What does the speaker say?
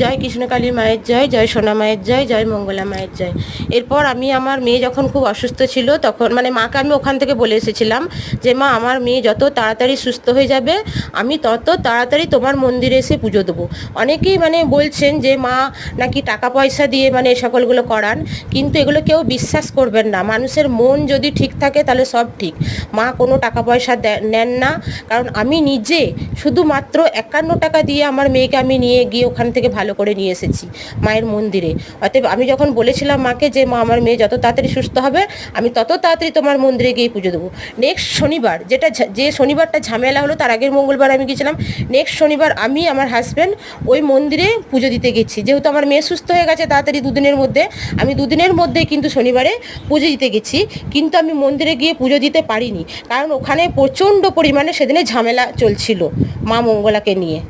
জয় কৃষ্ণকালী মায়ের জয়, জয় সোনা মায়ের জয়, জয় মঙ্গলা মায়ের জয়। এরপর আমি আমার মেয়ে যখন খুব অসুস্থ ছিল তখন মানে মাকে আমি ওখান থেকে বলে এসেছিলাম যে মা আমার মেয়ে যত তাড়াতাড়ি সুস্থ হয়ে যাবে আমি তত তাড়াতাড়ি তোমার মন্দিরে এসে পুজো দেবো। অনেকেই মানে বলছেন যে মা নাকি টাকা পয়সা দিয়ে মানে এ সকলগুলো করান, কিন্তু এগুলো কেউ বিশ্বাস করবেন না। মানুষের মন যদি ঠিক থাকে তাহলে সব ঠিক। মা কোনো টাকা পয়সা নেন না, কারণ আমি নিজে শুধুমাত্র 51 টাকা দিয়ে আমার মেয়েকে আমি নিয়ে গিয়ে ওখান থেকে ভালো করে নিয়ে এসেছি মায়ের মন্দিরে। অতএব আমি যখন বলেছিলাম মাকে যে মা আমার মেয়ে যত তাড়াতাড়ি সুস্থ হবে আমি তত তাড়াতাড়ি তোমার মন্দিরে গিয়ে পুজো দেবো। নেক্সট শনিবার যে শনিবারটা ঝামেলা হলো তার আগের মঙ্গলবার আমি গেছিলাম, নেক্সট শনিবার আমি আমার হাজব্যান্ড ওই মন্দিরে পুজো দিতে গেছি। যেহেতু আমার মেয়ে সুস্থ হয়ে গেছে তাড়াতাড়ি দুদিনের মধ্যে, আমি দুদিনের মধ্যেই কিন্তু শনিবারে পুজো দিতে গেছি। কিন্তু আমি মন্দিরে গিয়ে পুজো দিতে পারিনি, কারণ ওখানে প্রচণ্ড পরিমাণে সেদিনে ঝামেলা চলছিল মা মঙ্গলাকে নিয়ে।